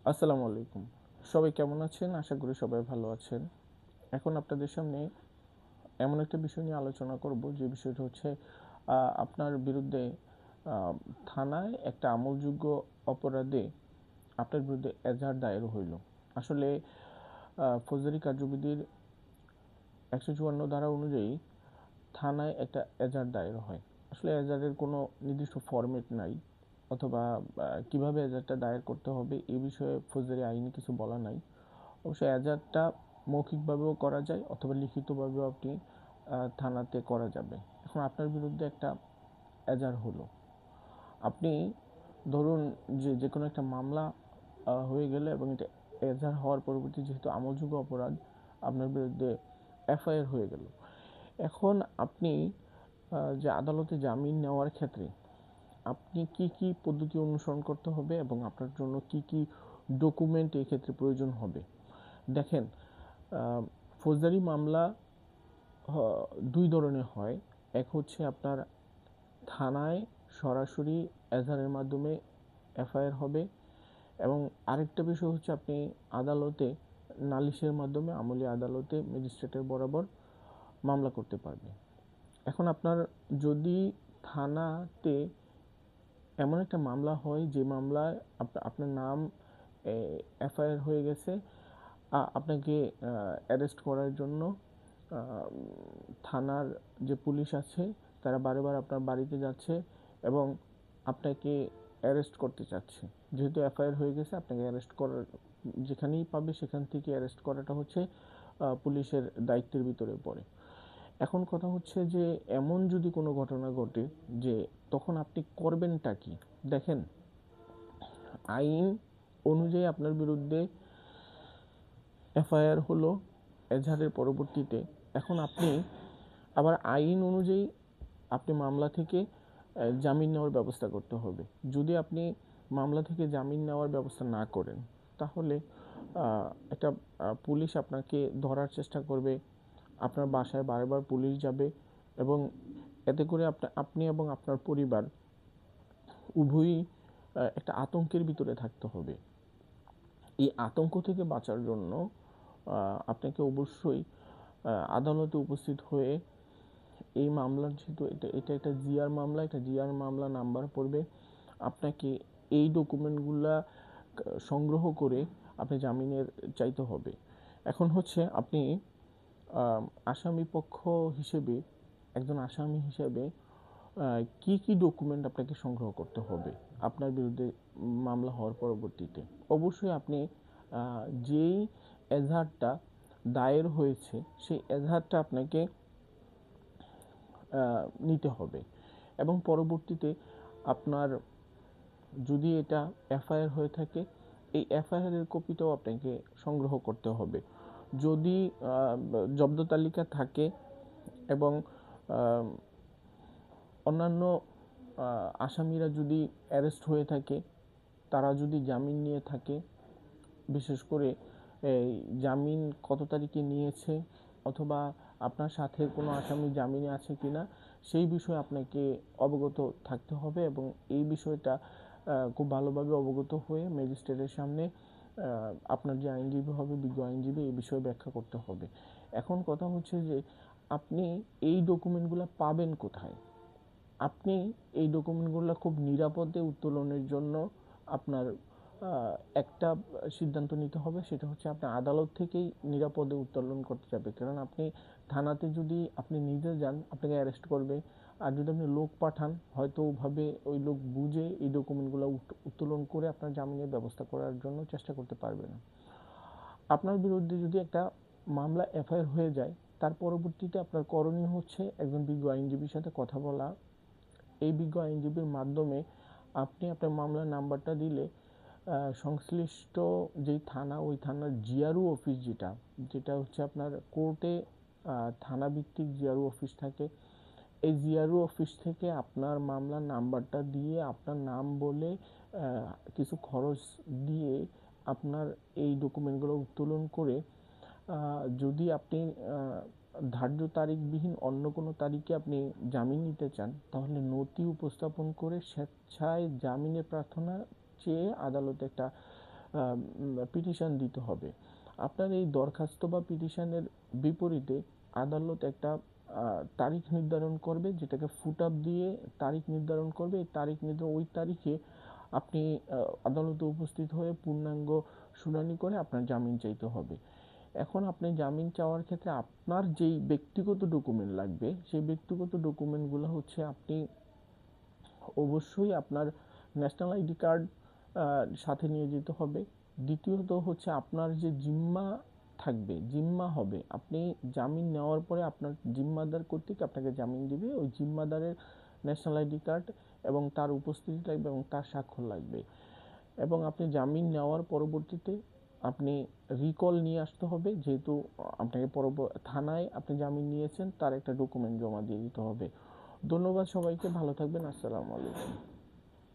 আসসালামু আলাইকুম। সবাই কেমন আছেন? আশা করি সবাই ভালো আছেন। এখন আপনাদের সামনে এমন একটা বিষয় নিয়ে আলোচনা করব, যে বিষয়টা হচ্ছে আপনার বিরুদ্ধে আ থানায় একটা আমলযোগ্য অপরাধে আপনার বিরুদ্ধে এজাহার দায়ের হইল। আসলে ফৌজদারি কার্যবিধির ১৫৪ ধারা অনুযায়ী থানায় একটা এজাহার দায়ের হয়। আসলে এজাহারের কোনো নির্দিষ্ট ফরম্যাট নাই, অথবা কিভাবে এজাহারটা দায়ের করতে হবে এ বিষয়ে ফৌজদারি আইনে কিছু বলা নাই। অবশ্যই এজাহারটা মৌখিকভাবেও করা যায়, অথবা লিখিতভাবেও আপনি থানাতে করা যাবে। এখন আপনার বিরুদ্ধে একটা এজাহার হলো, আপনি ধরুন যে কোনো একটা মামলা হয়ে গেলে, এবং এটা এজাহার হওয়ার পরবর্তী যেহেতু আমলযোগ্য অপরাধ, আপনার বিরুদ্ধে এফআইআর হয়ে গেল। এখন আপনি যে আদালতে জামিন নেওয়ার ক্ষেত্রে আপনি কি কি পদ্ধতি অনুসরণ করতে হবে, এবং আপনার জন্য কি কি ডকুমেন্ট এই ক্ষেত্রে প্রয়োজন হবে। দেখেন, ফৌজদারি মামলা দুই ধরনের হয়। এক হচ্ছে আপনার থানায় সরাসরি এজাহারের মাধ্যমে এফআইআর হবে, এবং আরেকটা বিষয় হচ্ছে আপনি আদালতে নালিশের মাধ্যমে আমলি আদালতে ম্যাজিস্ট্রেটের বরাবর মামলা করতে পারবে। এখন আপনার যদি থানাতে এমন একটা মামলা হয় যে মামলায় আপনার নাম এফআইআর হয়ে গেছে, আপনাকে অ্যারেস্ট করার জন্য থানার যে পুলিশ আছে তারা বারে বার আপনার বাড়িতে যাচ্ছে এবং আপনাকে অ্যারেস্ট করতে চাচ্ছে। যেহেতু এফআইআর হয়ে গেছে, আপনাকে অ্যারেস্ট করার যেখানেই পাবে সেখান থেকে অ্যারেস্ট করাটা হচ্ছে পুলিশের দায়িত্বের ভিতরে পড়ে। এখন কথা হচ্ছে যে এমন যদি কোনো ঘটনা ঘটে, যে তখন আপনি করবেনটা কি। দেখেন, আইন অনুযায়ী আপনার বিরুদ্ধে এফআইআর হলো এজাহারের পরবর্তীতে। এখন আপনি আবার আইন অনুযায়ী আপনি মামলা থেকে জামিন নেওয়ার ব্যবস্থা করতে হবে। যদি আপনি মামলা থেকে জামিন নেওয়ার ব্যবস্থা না করেন, তাহলে একটা পুলিশ আপনাকে ধরার চেষ্টা করবে, আপনার বাসায় বারবার পুলিশ যাবে, এবং এতে করে আপনি এবং আপনার পরিবার উভয়ই একটা আতঙ্কের ভিতরে থাকতে হবে। এই আতঙ্ক থেকে বাঁচার জন্য আপনাকে অবশ্যই আদালতে উপস্থিত হয়ে এই মামলার, যেহেতু এটা একটা জিআর মামলা, এটা জিআর মামলা নাম্বার পড়বে, আপনাকে এই ডকুমেন্টগুলা সংগ্রহ করে আপনি জামিনের চাইতে হবে। এখন হচ্ছে আপনি আসামি পক্ষ হিসেবে, একজন আসামি হিসেবে কি কি ডকুমেন্ট আপনাকে সংগ্রহ করতে হবে আপনার বিরুদ্ধে মামলা হওয়ার পরবর্তীতে। অবশ্যই আপনি যেই এজাহারটা দায়ের হয়েছে সেই এজাহারটা আপনাকে নিতে হবে, এবং পরবর্তীতে আপনার যদি এটা এফআইআর হয়ে থাকে, এই এফআইআরের কপিটাও আপনাকে সংগ্রহ করতে হবে। যদি জব্দ তালিকা থাকে এবং অন্যান্য আসামিরা যদি অ্যারেস্ট হয়ে থাকে, তারা যদি জামিন নিয়ে থাকে, বিশেষ করে এই জামিন কত তারিখে নিয়েছে, অথবা আপনার সাথে কোনো আসামি জামিনে আছে কিনা, সেই বিষয়ে আপনাকে অবগত থাকতে হবে, এবং এই বিষয়টা খুব ভালোভাবে অবগত হয়ে ম্যাজিস্ট্রেটের সামনে আপনার যে আইনজীবী হবে, বিজ্ঞ আইনজীবী, এই বিষয়ে ব্যাখ্যা করতে হবে। এখন কথা হচ্ছে যে আপনি এই ডকুমেন্টগুলো পাবেন কোথায়। আপনি এই ডকুমেন্টগুলো খুব নিরাপদে উত্তোলনের জন্য আপনার একটা সিদ্ধান্ত নিতে হবে, সেটা হচ্ছে আপনি আদালত থেকেই নিরাপদে উত্তোলন করতে যাবে। কারণ আপনি থানাতে যদি আপনি নিজে যান, আপনাকে অ্যারেস্ট করবে, আর যদি আপনি লোক পাঠান, হয়তো ওভাবে ওই লোক বুঝে এই ডকুমেন্টগুলো উত্তোলন করে আপনার জামিনের ব্যবস্থা করার জন্য চেষ্টা করতে পারবে না। আপনার বিরুদ্ধে যদি একটা মামলা এফআইআর হয়ে যায়, তার পরবর্তীতে আপনার করণীয় হচ্ছে একজন বিজ্ঞ আইনজীবীর সাথে কথা বলা। এই বিজ্ঞ আইনজীবীর মাধ্যমে আপনি আপনার মামলার নাম্বারটা দিলে সংশ্লিষ্ট যেই থানা, ওই থানার জিআরও অফিস, যেটা যেটা হচ্ছে আপনার কোর্টে থানা ভিত্তিক জিআরও অফিস থাকে, এই জিআরও অফিস থেকে আপনার মামলার নাম্বারটা দিয়ে আপনার নাম বলে কিছু খরচ দিয়ে আপনার এই ডকুমেন্টগুলো উত্তোলন করে, যদি আপনি ধার্য তারিখবিহীন অন্য কোনো তারিখে আপনি জামিন নিতে চান, তাহলে নথি উপস্থাপন করে স্বেচ্ছায় জামিনের প্রার্থনা চেয়ে আদালতে একটা পিটিশন দিতে হবে। আপনার এই দরখাস্ত বা পিটিশনের বিপরীতে আদালত একটা তারিখ নির্ধারণ করবে, যেটাকে ফুট আপ দিয়ে তারিখ নির্ধারণ করবে। এই তারিখ নির্ধারণ, ওই তারিখে আপনি আদালতে উপস্থিত হয়ে পূর্ণাঙ্গ শুনানি করে আপনার জামিন চাইতে হবে। এখন আপনি জামিন চাওয়ার ক্ষেত্রে আপনার যেই ব্যক্তিগত ডকুমেন্ট লাগবে, সেই ব্যক্তিগত ডকুমেন্টগুলো হচ্ছে আপনি অবশ্যই আপনার ন্যাশনাল আইডি কার্ড সাথে নিয়ে যেতে হবে। দ্বিতীয়ত হচ্ছে আপনার যে জিম্মা থাকবে, জিম্মা হবে, আপনি জামিন নেওয়ার পরে আপনার জিম্মাদার কর্তৃক আপনাকে জামিন দিবে, ওই জিম্মাদারের ন্যাশনাল আইডি কার্ড এবং তার উপস্থিতি লাগবে এবং তার স্বাক্ষর লাগবে। এবং আপনি জামিন নেওয়ার পরবর্তীতে আপনি রিকল নিয়ে আসতে হবে, যেহেতু আপনাকে থানায় আপনি জামিন নিয়েছেন তার একটা ডকুমেন্ট জমা দিয়ে দিতে হবে। ধন্যবাদ সবাইকে, ভালো থাকবেন, আসসালামু আলাইকুম।